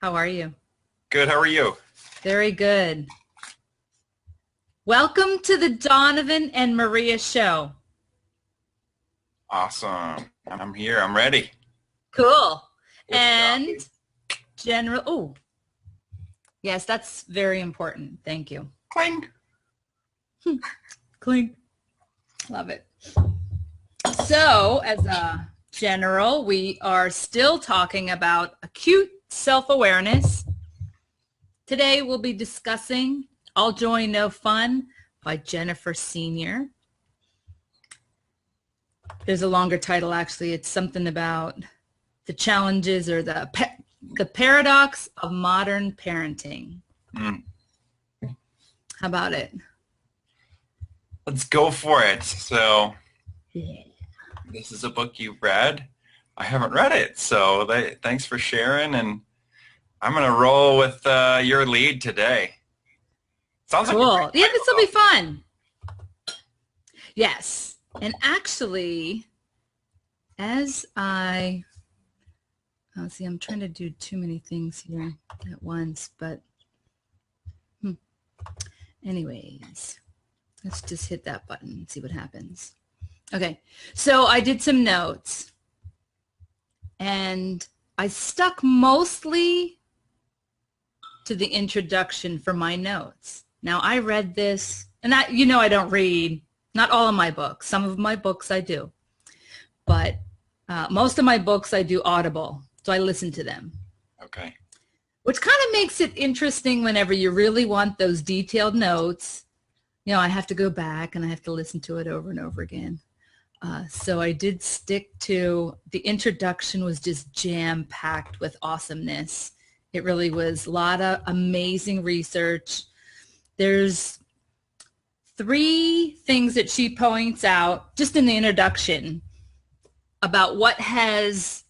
How are you? Good. How are you? Very good. Welcome to the Donovan and Maria show. Awesome. I'm here. I'm ready. Cool. With And coffee. oh, yes, that's very important. Thank you. Cling. Clink. Love it. So, as a general, we are still talking about acute self-awareness. Today, we'll be discussing All Joy, No Fun by Jennifer Senior. There's a longer title, actually. It's something about the challenges or the paradox of modern parenting. Mm. How about it? Let's go for it. So, Yeah. this is a book you've read. I haven't read it, so thanks for sharing. And I'm gonna roll with your lead today. Sounds like a Cool. great Yeah, title, this will be though. fun. Yes. And actually, as see, I'm trying to do too many things here at once, but anyways, let's just hit that button and see what happens. Okay, so I did some notes and I stuck mostly to the introduction for my notes. Now I read this, and I don't read, not all of my books. Some of my books I do, but most of my books I do Audible, so I listen to them. Okay. Which kind of makes it interesting whenever you really want those detailed notes. I have to go back and I have to listen to it over and over again. So I did stick to the introduction was just jam-packed with awesomeness. It really was a lot of amazing research. There's 3 things that she points out just in the introduction about what has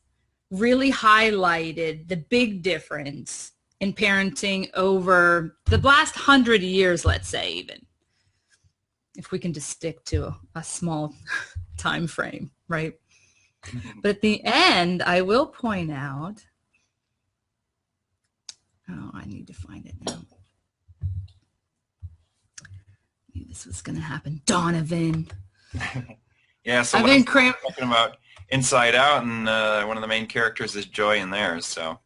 really highlighted the big difference in parenting over the last 100 years, let's say, even if we can just stick to a small time frame, right? But at the end, I will point out, I need to find it now. I knew this was going to happen. Donovan. Yeah. So I've what been I'm cramped. talking about Inside Out, and one of the main characters is Joy in there. So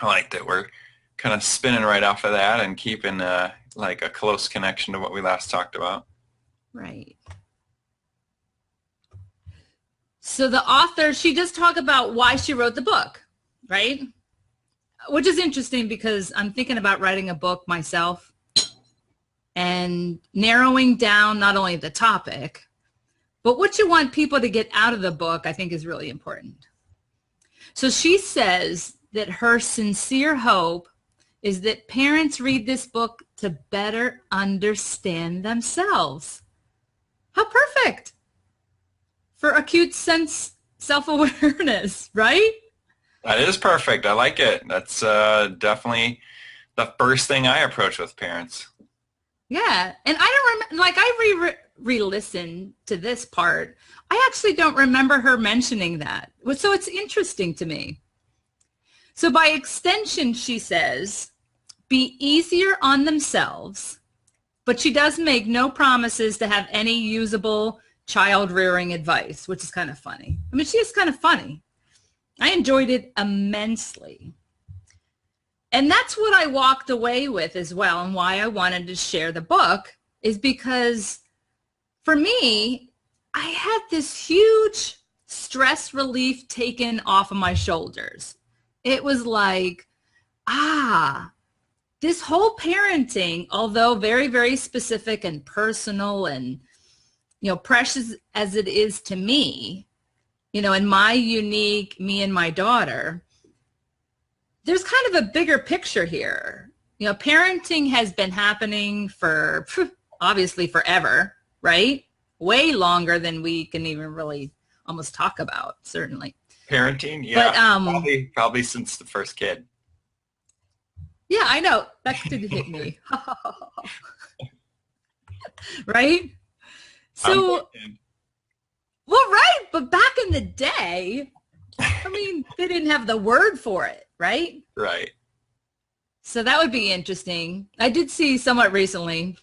I like that we're kind of spinning right off of that and keeping like a close connection to what we last talked about. Right. So the author, she does talk about why she wrote the book, right? Which is interesting because I'm thinking about writing a book myself and narrowing down not only the topic, but what you want people to get out of the book, I think is really important. So she says that her sincere hope is that parents read this book to better understand themselves. How perfect for acute sense self-awareness, right? That is perfect. I like it. That's definitely the first thing I approach with parents. Yeah. And I don't remember, like I re-listened to this part. I actually don't remember her mentioning that. So it's interesting to me. So by extension, she says, be easier on themselves, but she does make no promises to have any usable child rearing advice, which is kind of funny. I mean, she is kind of funny. I enjoyed it immensely. And that's what I walked away with as well, and why I wanted to share the book is because for me, I had this huge stress relief taken off of my shoulders. It was like, this whole parenting, although very, very specific and personal and, precious as it is to me, in my unique me and my daughter, there's kind of a bigger picture here. Parenting has been happening for obviously forever, right? Way longer than we can even really almost talk about, certainly. Parenting, But yeah, probably since the first kid. yeah, I know that did hit me, right? I'm So, well, right, but back in the day, I mean, they didn't have the word for it, right? right. So that would be interesting. I did see somewhat recently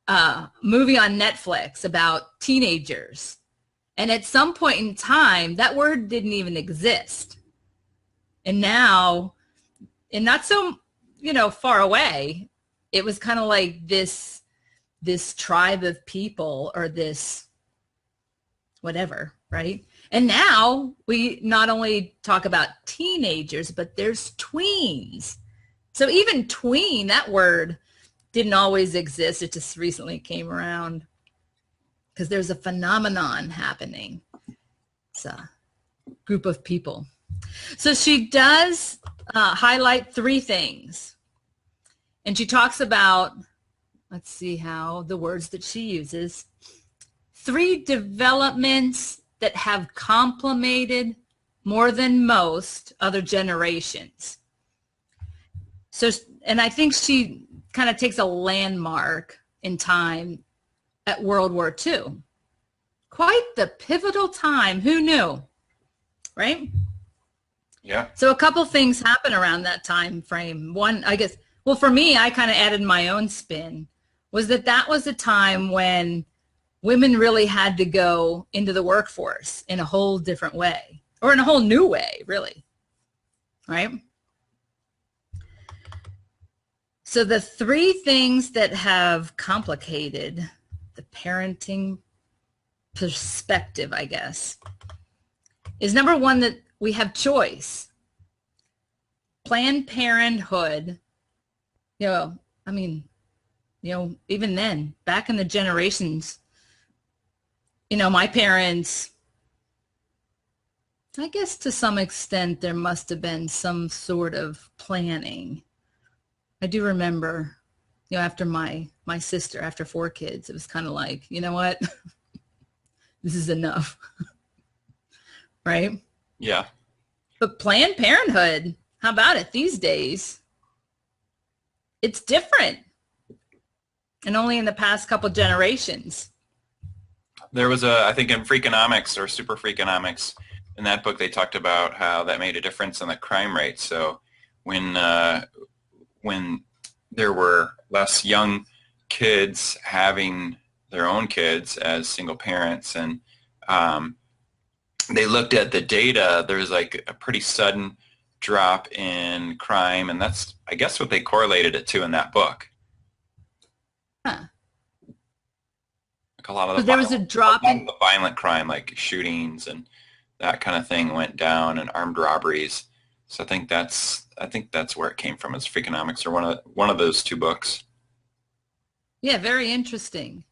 a movie on Netflix about teenagers. And at some point in time, that word didn't even exist. And now, and not so, far away, it was kind of like this tribe of people, or this whatever, right? And now we not only talk about teenagers, but there's tweens. So even tween, that word didn't always exist. It just recently came around because there's a phenomenon happening. It's a group of people. So she does highlight 3 things. And she talks about, let's see how the words that she uses, 3 developments that have complemented more than most other generations. So, and I think she kind of takes a landmark in time at World War II. Quite the pivotal time. Who knew? Right? Yeah. So a couple things happen around that time frame. One, I guess, well, for me, I kind of added my own spin, was that was a time when women really had to go into the workforce in a whole different way, or in a whole new way, really. Right? So the 3 things that have complicated the parenting perspective, I guess, is number 1, that we have choice. Planned Parenthood, even then, back in the generations, my parents, I guess to some extent there must have been some sort of planning. I do remember, after my sister, after 4 kids, it was kind of like, you know what? This is enough. Right? Yeah. But Planned Parenthood, how about it these days? It's different. And only in the past couple generations. There was I think in Freakonomics, or Super Freakonomics, in that book they talked about how that made a difference in the crime rate. So when there were less young kids having their own kids as single parents, and they looked at the data, there was like a pretty sudden drop in crime, and that's, I guess, what they correlated it to in that book. Huh. Like a lot of So there was a drop in the violent crime, like shootings and that kind of thing, went down, and armed robberies. So I think that's where it came from. It's Freakonomics, or one of those 2 books. Yeah, very interesting.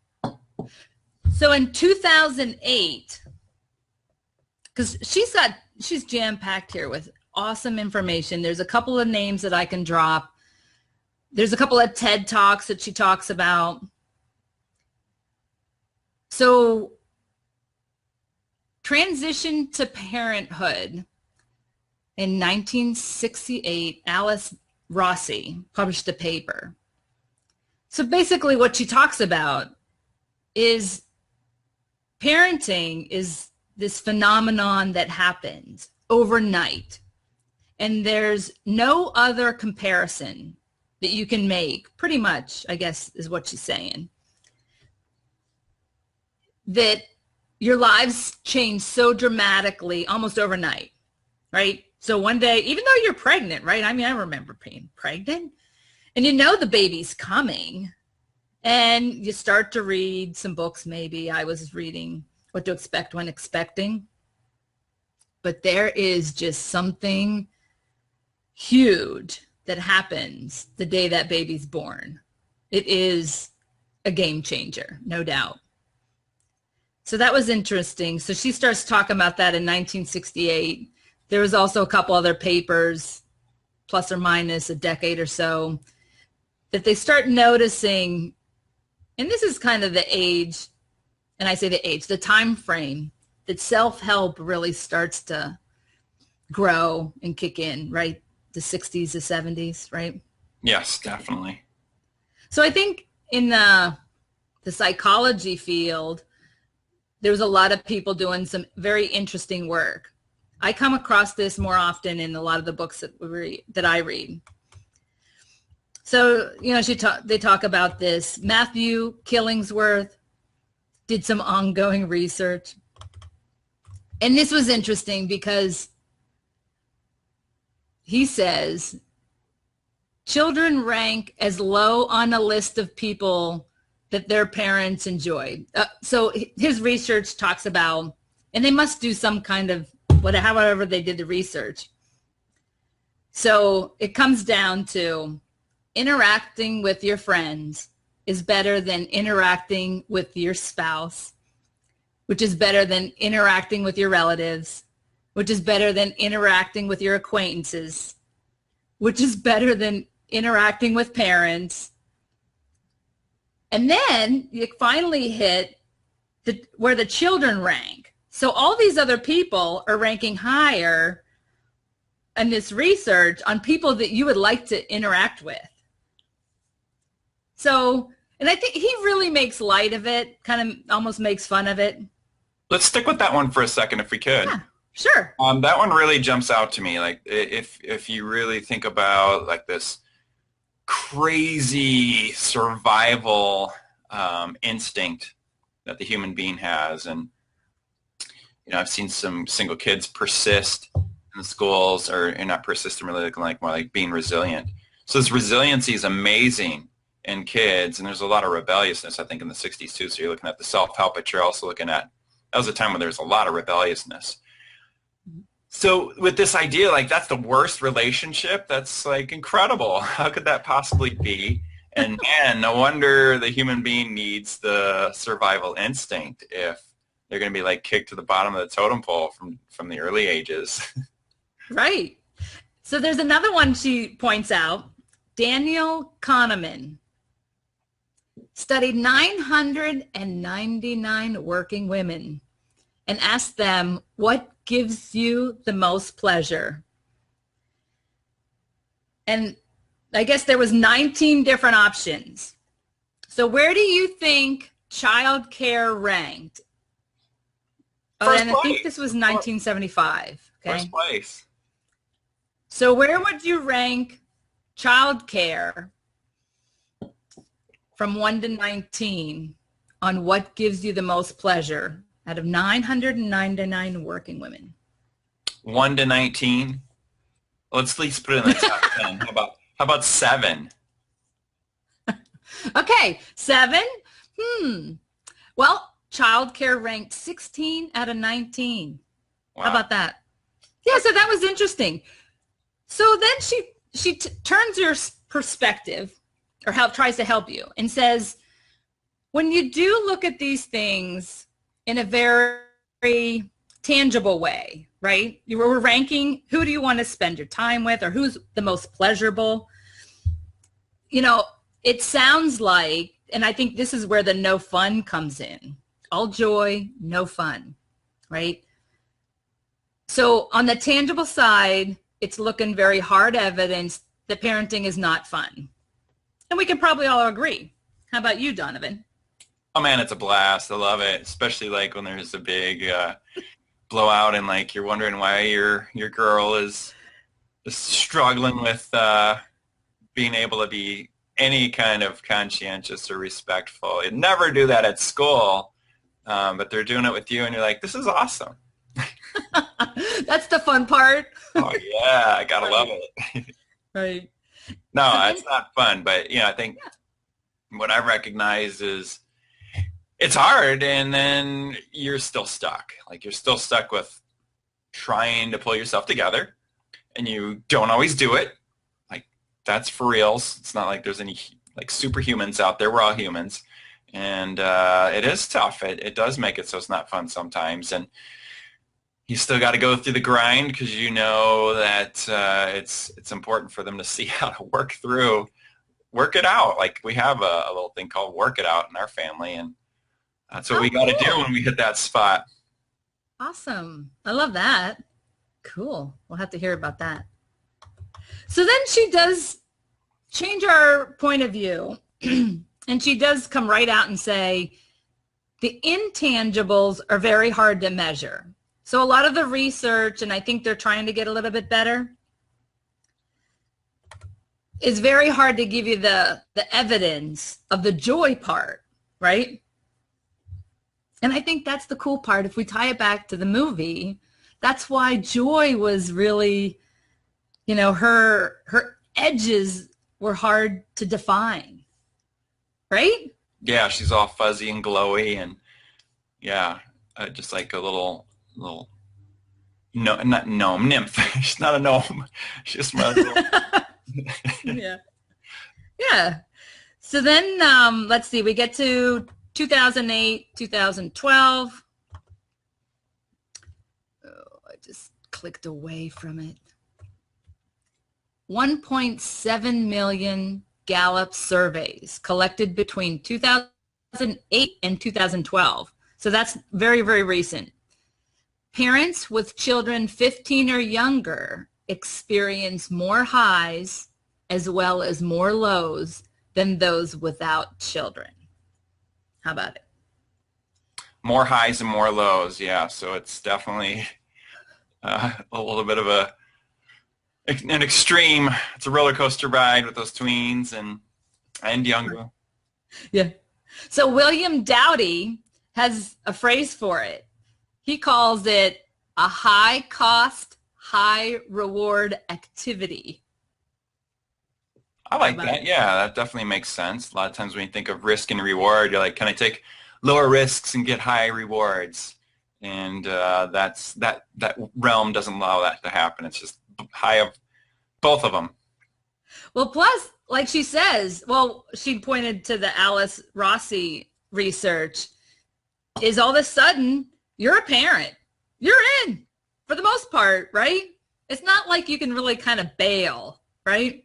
So in 2008, because she's jam-packed here with awesome information. There's a couple of names that I can drop. There's a couple of TED Talks that she talks about. So transition to parenthood. In 1968, Alice Rossi published a paper. So basically what she talks about is parenting is this phenomenon that happens overnight. And there's no other comparison that you can make, pretty much, I guess, is what she's saying. That your lives change so dramatically almost overnight, right? So one day, even though you're pregnant, right? I mean, I remember being pregnant, and the baby's coming, and you start to read some books. Maybe I was reading What to Expect When Expecting, but there is just something huge that happens the day that baby's born. It is a game changer, no doubt. So that was interesting. So she starts talking about that in 1968. There was also a couple other papers, plus or minus a decade or so, that they start noticing, and this is kind of the age, and I say the age, the time frame that self-help really starts to grow and kick in, right? The 60s, the 70s, right? Yes, definitely. So I think in the psychology field, there was a lot of people doing some very interesting work. I come across this more often in a lot of the books that I read. So, they talk about this. Matthew Killingsworth did some ongoing research. And this was interesting because he says children rank as low on a list of people that their parents enjoyed. So his research talks about, and they must do some kind of, however they did the research. So it comes down to interacting with your friends is better than interacting with your spouse, which is better than interacting with your relatives, which is better than interacting with your acquaintances, which is better than interacting with parents. And then you finally hit where the children rank. So all these other people are ranking higher in this research on people that you would like to interact with. So, and I think he really makes light of it, kind of almost makes fun of it. Let's stick with that one for a second if we could. Yeah, sure. That one really jumps out to me. Like if you really think about like this crazy survival instinct that the human being has, and I've seen some single kids persist in the schools, or not persist, really looking like more like being resilient. So this resiliency is amazing in kids, and there's a lot of rebelliousness, I think, in the 60s too. So you're looking at the self-help, but you're also looking at, that was a time when there was a lot of rebelliousness. So with this idea, like that's the worst relationship, that's like incredible. How could that possibly be? And man, no wonder the human being needs the survival instinct if they're going to be like kicked to the bottom of the totem pole from the early ages. Right. So there's another one she points out. Daniel Kahneman studied 999 working women and asked them, what gives you the most pleasure? And I guess there was 19 different options. So where do you think childcare ranked? And I think this was 1975. Okay. First place. So where would you rank childcare from 1 to 19 on what gives you the most pleasure out of 999 working women? 1 to 19. Let's at least put it in the top 10. How about 7? Okay, 7. Well, childcare ranked 16 out of 19. Wow. How about that? Yeah, so that was interesting. So then she turns your perspective, or tries to help you, and says, when you do look at these things in a very tangible way, right? You were ranking, who do you want to spend your time with, or who's the most pleasurable? It sounds like, and I think this is where the no fun comes in. All joy, no fun, right? So on the tangible side, it's looking very hard evidence that parenting is not fun. And we can probably all agree. How about you, Donovan? Oh man, it's a blast. I love it, especially like when there's a big blowout and like you're wondering why your girl is struggling with being able to be any kind of conscientious or respectful. You'd never do that at school, but they're doing it with you, and you're like, this is awesome. That's the fun part. Oh yeah, I gotta love it. Right. No, it's not fun, but I think what I recognize is it's hard, and then you're still stuck. Like you're still stuck with trying to pull yourself together, and you don't always do it. Like that's for reals. It's not like there's any like superhumans out there. We're all humans, and it is tough. It does make it so it's not fun sometimes, and you still got to go through the grind because you know that it's important for them to see how to work it out. Like we have a little thing called work it out in our family, and that's what we got to do when we hit that spot. Awesome. I love that. Cool. We'll have to hear about that. So then she does change our point of view, and she does come right out and say the intangibles are very hard to measure. So a lot of the research, and I think they're trying to get a little bit better, it's very hard to give you the evidence of the joy part, right? And I think that's the cool part. If we tie it back to the movie, that's why Joy was really, her edges were hard to define, right? Yeah, she's all fuzzy and glowy, and yeah, just like a little no, not gnome, nymph. She's not a gnome. She's just a little. Yeah. Yeah. So then, let's see, we get to 2008, 2012. Oh, I just clicked away from it. 1.7 million Gallup surveys collected between 2008 and 2012. So that's very, very recent. Parents with children 15 or younger experience more highs as well as more lows than those without children. How about it? More highs and more lows, yeah. So it's definitely a little bit of an extreme. It's a roller coaster ride with those tweens and younger. Yeah. So William Doughty has a phrase for it. He calls it a high cost, high reward activity. I like that. Yeah, that definitely makes sense. A lot of times when you think of risk and reward, you're like, can I take lower risks and get high rewards? And that realm doesn't allow that to happen. It's just high of both of them. Well, plus, like she says, she pointed to the Alice Rossi research, is all of a sudden you're a parent. You're in for the most part, right? It's not like you can really kind of bail, right?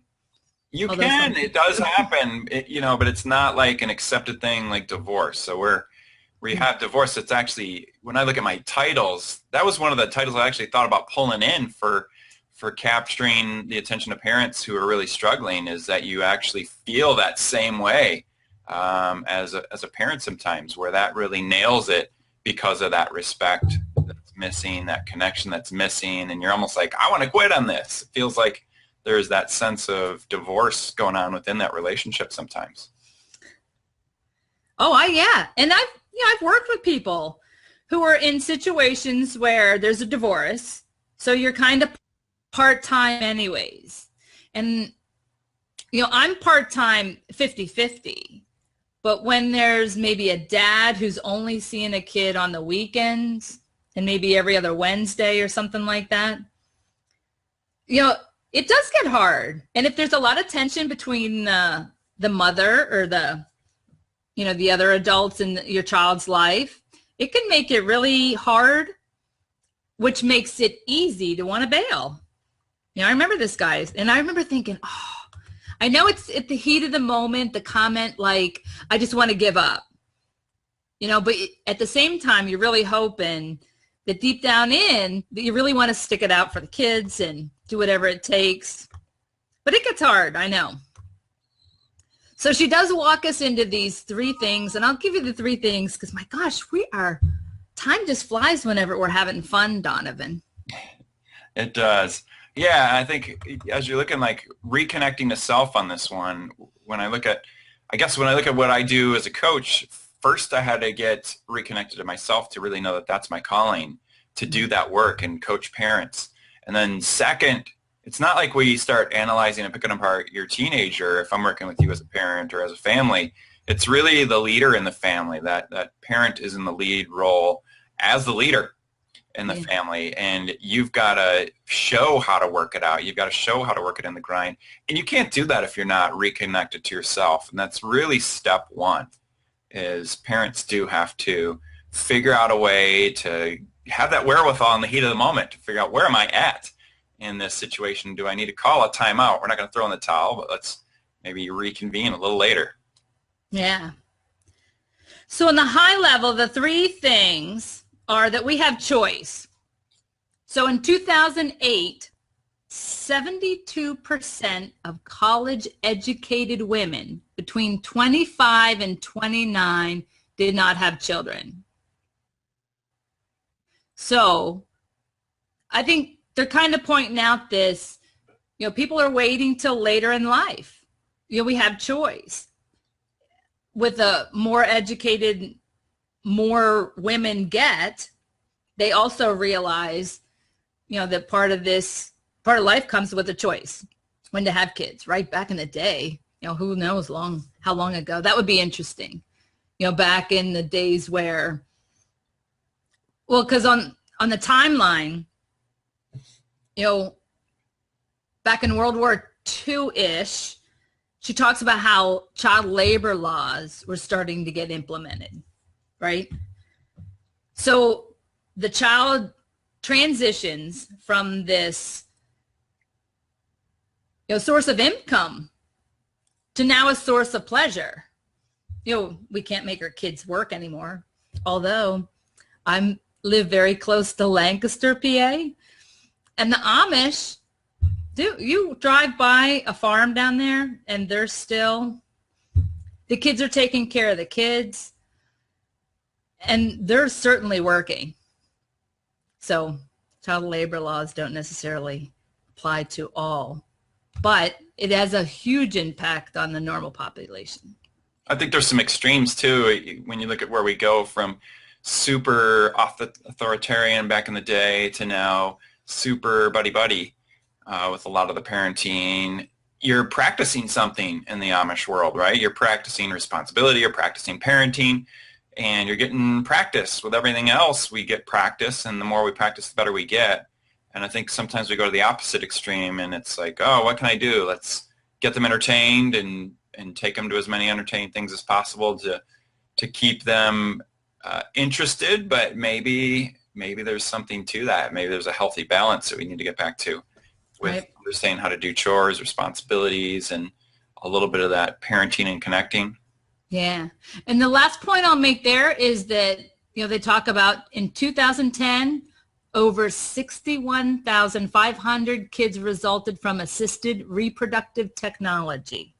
You can. It does happen, but it's not like an accepted thing like divorce. So where you have divorce, it's actually, when I look at my titles, that was one of the titles I actually thought about pulling in for capturing the attention of parents who are really struggling, is that you actually feel that same way as a parent sometimes, where that really nails it because of that respect that's missing, that connection that's missing, and you're almost like, I want to quit on this. It feels like there's that sense of divorce going on within that relationship sometimes. Oh, yeah. And I've worked with people who are in situations where there's a divorce. So you're kind of part-time anyways. And, I'm part-time 50-50. But when there's maybe a dad who's only seeing a kid on the weekends and maybe every other Wednesday or something like that, it does get hard. And if there's a lot of tension between the mother or the other adults in your child's life, it can make it really hard, which makes it easy to want to bail. I remember this, guys, and I remember thinking, I know it's at the heat of the moment, the comment like, I just want to give up, but at the same time, you're really hoping that deep down in that you really want to stick it out for the kids and do whatever it takes. But it gets hard, I know. So she does walk us into these 3 things, and I'll give you the 3 things because, my gosh, time just flies whenever we're having fun, Donovan. It does. Yeah, I think as you're looking like reconnecting to self on this one, when I look at what I do as a coach, first I had to get reconnected to myself to really know that that's my calling, to do that work and coach parents. And then second, it's not like we start analyzing and picking apart your teenager if I'm working with you as a parent or as a family. It's really the leader in the family. That parent is in the lead role as the leader in the family, and you've got to show how to work it out. You've got to show how to work it in the grind. And you can't do that if you're not reconnected to yourself. And that's really step 1, is parents do have to figure out a way to have that wherewithal in the heat of the moment to figure out, where am I at in this situation? Do I need to call a timeout? We're not going to throw in the towel, but let's maybe reconvene a little later. Yeah. So in the high level, the 3 things are that we have choice. So in 2008, 72% of college-educated women between 25 and 29 did not have children. So I think they're kind of pointing out this, People are waiting till later in life. We have choice. With a more educated, more women get, they also realize, that part of life comes with a choice when to have kids, right? Back in the day, who knows how long ago. That would be interesting. Back in the days where, because on the timeline, back in World War II-ish, she talks about how child labor laws were starting to get implemented, right? So the child transitions from this source of income to now a source of pleasure. We can't make our kids work anymore, although I live very close to Lancaster, PA, and the Amish, you drive by a farm down there and the kids are taking care of the kids, and they're certainly working. So child labor laws don't necessarily apply to all, but it has a huge impact on the normal population. I think there's some extremes too when you look at where we go from super authoritarian back in the day to now super buddy-buddy with a lot of the parenting. You're practicing something in the Amish world, right? You're practicing responsibility, you're practicing parenting, and you're getting practice. With everything else, we get practice, and the more we practice, the better we get. And I think sometimes we go to the opposite extreme, and it's like, oh, what can I do? Let's get them entertained and take them to as many entertaining things as possible to keep them interested, but maybe there's something to that. Maybe there's a healthy balance that we need to get back to with Right. understanding how to do chores, responsibilities, and a little bit of that parenting and connecting. Yeah. And the last point I'll make there is that, they talk about in 2010, over 61,500 kids resulted from assisted reproductive technology.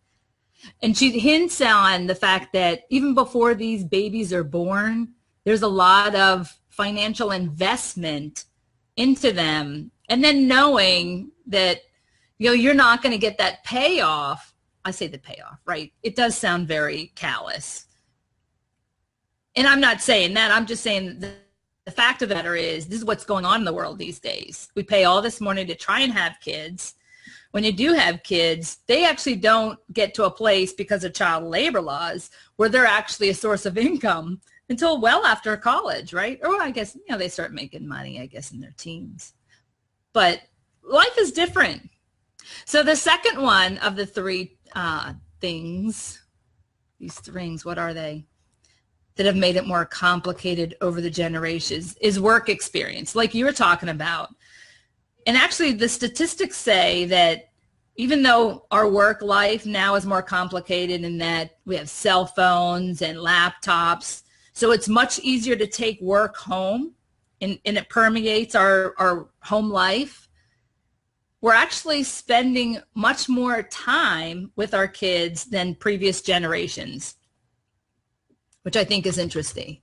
And she hints on the fact that even before these babies are born, there's a lot of financial investment into them. And then knowing that, you're not going to get that payoff. I say the payoff, right? It does sound very callous. And I'm not saying that. I'm just saying the fact of the matter is this is what's going on in the world these days. We pay all this money to try and have kids. When you do have kids, they actually don't get to a place because of child labor laws where they're actually a source of income until well after college, right? Or I guess, they start making money, I guess, in their teens. But life is different. So the second one of the three things, these things, what are they, that have made it more complicated over the generations is work experience, like you were talking about. And actually the statistics say that even though our work life now is more complicated in that we have cell phones and laptops, so it's much easier to take work home and it permeates our home life, we're actually spending much more time with our kids than previous generations, which I think is interesting.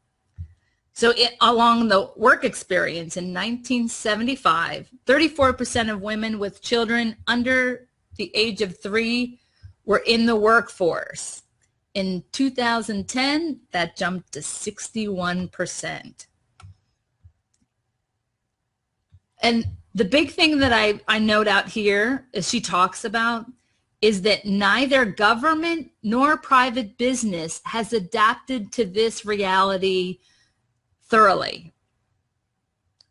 So along the work experience in 1975, 34% of women with children under the age of 3 were in the workforce. In 2010, that jumped to 61%. And the big thing that I note out here, as she talks about, is that neither government nor private business has adapted to this reality thoroughly,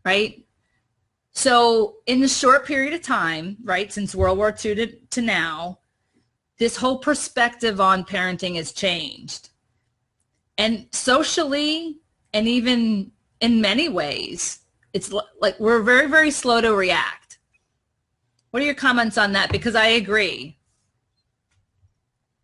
right? So in the short period of time, right, since World War II to now, this whole perspective on parenting has changed. And socially, and even in many ways, it's like we're very, very slow to react. What are your comments on that? Because I agree.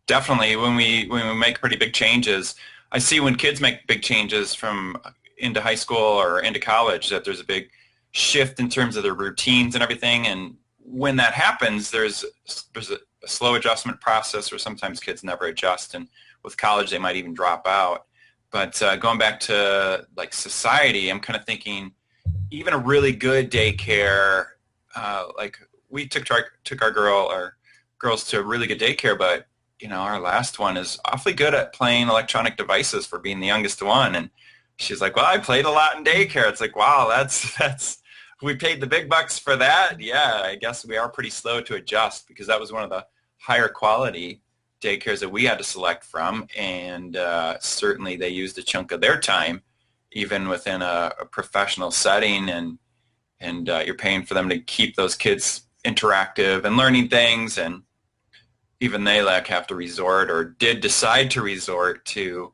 Definitely, when we make pretty big changes, I see when kids make big changes from into high school or into college that there's a big shift in terms of their routines and everything. And when that happens, there's a slow adjustment process, or sometimes kids never adjust, and with college they might even drop out. But going back to like society, I'm kind of thinking even a really good daycare, like we took our girls to a really good daycare, but our last one is awfully good at playing electronic devices for being the youngest one. And she's like, well, I played a lot in daycare. It's like, wow, that's we paid the big bucks for that. Yeah, I guess we are pretty slow to adjust, because that was one of the higher quality daycares that we had to select from. And certainly they used a chunk of their time, even within a professional setting. And you're paying for them to keep those kids interactive and learning things. And even they have to resort, or did decide to resort to,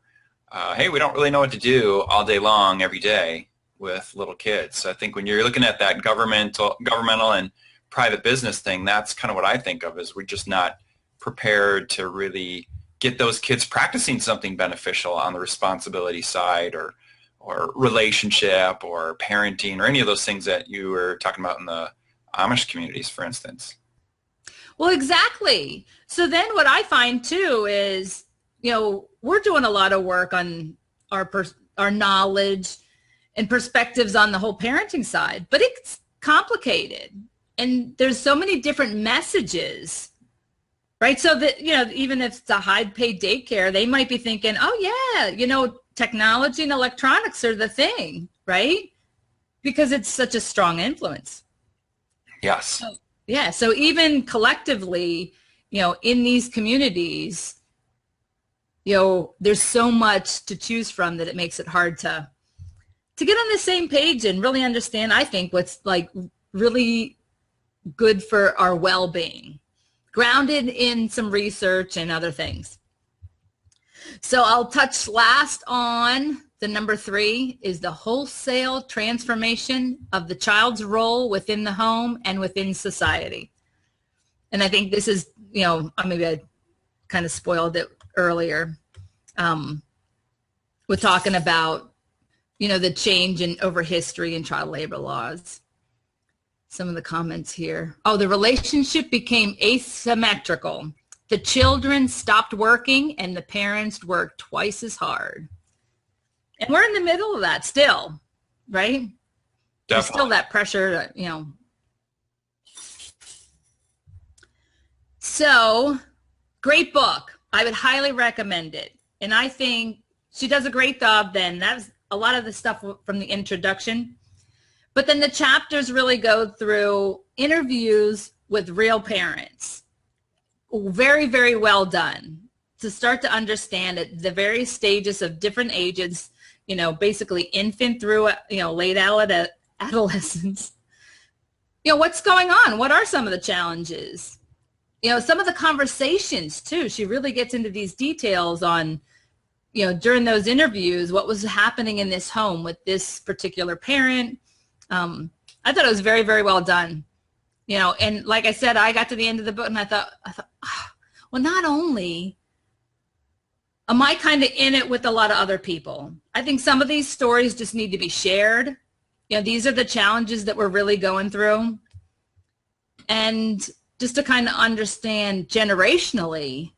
hey, we don't really know what to do all day long every day with little kids. So I think when you're looking at that governmental and private business thing, that's kind of what I think of, is we're just not prepared to really get those kids practicing something beneficial on the responsibility side, or relationship, or parenting, or any of those things that you were talking about in the Amish communities, for instance. Well, exactly. So then what I find too is, we're doing a lot of work on our knowledge and perspectives on the whole parenting side, but it's complicated. And there's so many different messages, right? So that, even if it's a high-paid daycare, they might be thinking, oh yeah, technology and electronics are the thing, right? Because it's such a strong influence. Yes. So even collectively, in these communities, there's so much to choose from that it makes it hard to get on the same page and really understand, I think, what's like really good for our well-being, grounded in some research and other things. So I'll touch last on the number 3 is the wholesale transformation of the child's role within the home and within society. And I think this is, maybe I kind of spoiled it earlier. We're talking about, the change over history in child labor laws. Some of the comments here. Oh, the relationship became asymmetrical. The children stopped working and the parents worked twice as hard. And we're in the middle of that still, right? Definitely. There's still that pressure, So, great book. I would highly recommend it. And I think she does a great job then. That's a lot of the stuff from the introduction. But then the chapters really go through interviews with real parents. Very, very well done to start to understand at the various stages of different ages, basically infant through, late adolescence. What's going on? What are some of the challenges? Some of the conversations too. She really gets into these details on, during those interviews, what was happening in this home with this particular parent. I thought it was very, very well done. And like I said, I got to the end of the book and I thought, well, not only am I kind of in it with a lot of other people, I think some of these stories just need to be shared. These are the challenges that we're really going through. And just to kind of understand generationally,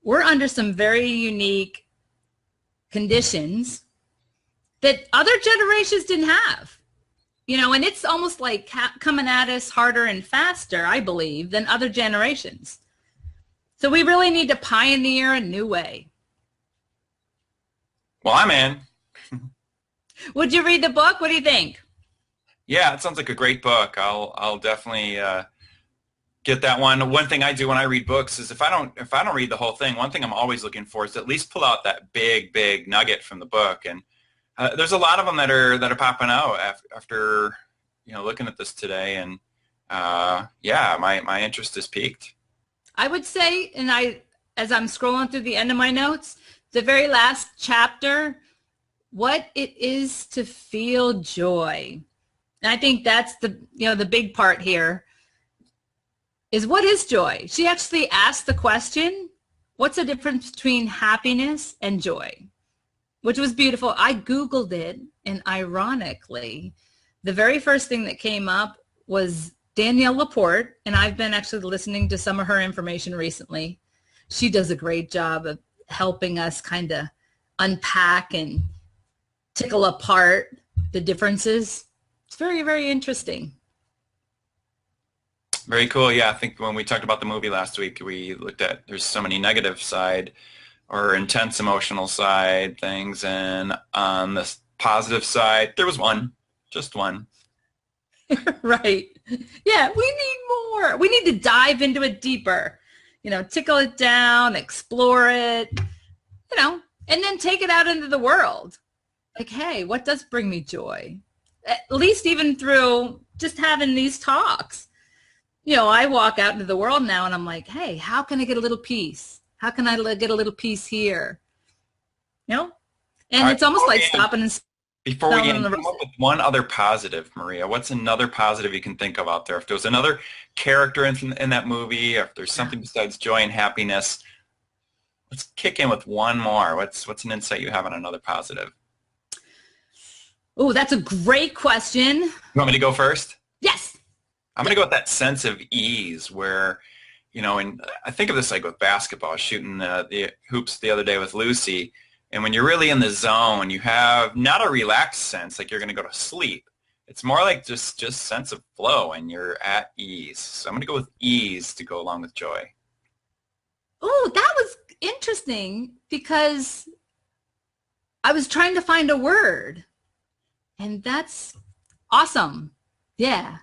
we're under some very unique conditions that other generations didn't have. And it's almost like coming at us harder and faster, I believe, than other generations. So we really need to pioneer a new way. Well, I'm in. Would you read the book? What do you think? Yeah, it sounds like a great book. I'll definitely get that one. One thing I do when I read books is if I don't read the whole thing, one thing I'm always looking for is to at least pull out that big nugget from the book. And there's a lot of them that are popping out after looking at this today, and my interest is piqued. I would say, and as I'm scrolling through the end of my notes, the very last chapter, what it is to feel joy, and I think that's the big part here. Is what is joy? She actually asked the question, what's the difference between happiness and joy? Which was beautiful. I Googled it, and ironically, the very first thing that came up was Danielle Laporte, and I've been actually listening to some of her information recently. She does a great job of helping us kind of unpack and tickle apart the differences. It's very, very interesting. Very cool. Yeah, I think when we talked about the movie last week, we looked at there's so many negative side or intense emotional side things, and on the positive side, there was one, just one. Right. Yeah, we need more. We need to dive into it deeper. Tickle it down, explore it, and then take it out into the world. Like, hey, what does bring me joy? At least even through just having these talks. I walk out into the world now and I'm like, hey, how can I get a little peace? How can I get a little peace here? All And right, it's almost like stopping and before we smelling end, the come up with one other positive, Maria. What's another positive you can think of out there? If there was another character in that movie, or if there's something besides joy and happiness, let's kick in with one more. What's an insight you have on another positive? Oh, that's a great question. You want me to go first? Yes. I'm going to go with that sense of ease where, and I think of this like with basketball. I was shooting the hoops the other day with Lucy, and when you're really in the zone, you have not a relaxed sense like you're going to go to sleep. It's more like just sense of flow, and you're at ease. So I'm going to go with ease to go along with joy. Oh, that was interesting because I was trying to find a word, and that's awesome. Yeah.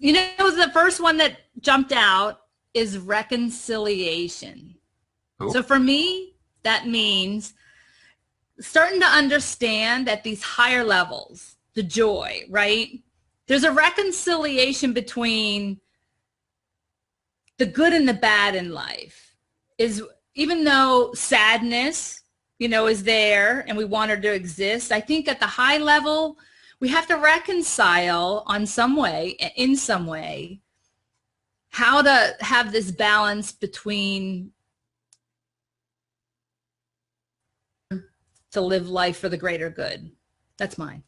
The first one that jumped out is reconciliation. Ooh. So for me, that means starting to understand at these higher levels, the joy, right? There's a reconciliation between the good and the bad in life. Is even though sadness, is there and we want her to exist, I think at the high level, we have to reconcile in some way, how to have this balance between to live life for the greater good. That's mine.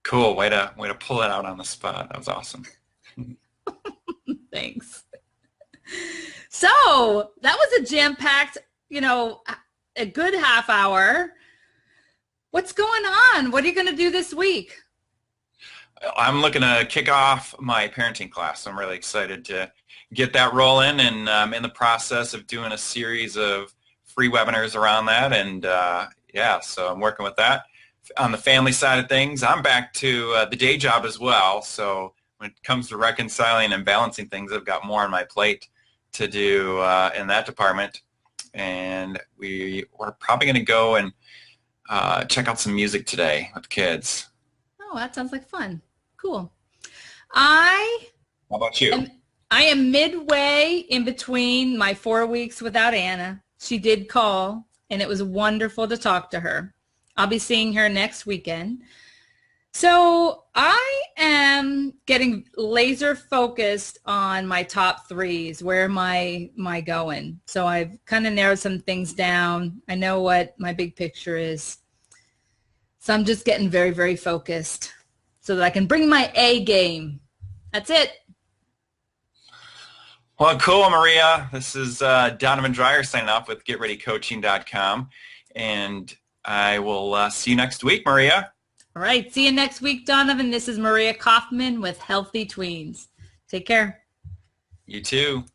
Cool. Way to pull it out on the spot. That was awesome. Thanks. So that was a jam-packed, a good half hour. What's going on? What are you going to do this week? I'm looking to kick off my parenting class. I'm really excited to get that rolling, and I'm in the process of doing a series of free webinars around that. And so I'm working with that. On the family side of things, I'm back to the day job as well. So when it comes to reconciling and balancing things, I've got more on my plate to do in that department. And we're probably going to go and check out some music today with kids. Oh, that sounds like fun. Cool. How about you? I am midway in between my 4 weeks without Anna. She did call, and it was wonderful to talk to her. I'll be seeing her next weekend. So I am getting laser focused on my top threes. Where am I going? So I've kind of narrowed some things down. I know what my big picture is. So I'm just getting very, very focused so that I can bring my A game. That's it. Well, cool, Maria. This is Donovan Dreyer signing off with GetReadyCoaching.com. And I will see you next week, Maria. All right. See you next week, Donovan. This is Maria Kauffman with Healthy Tweens. Take care. You too.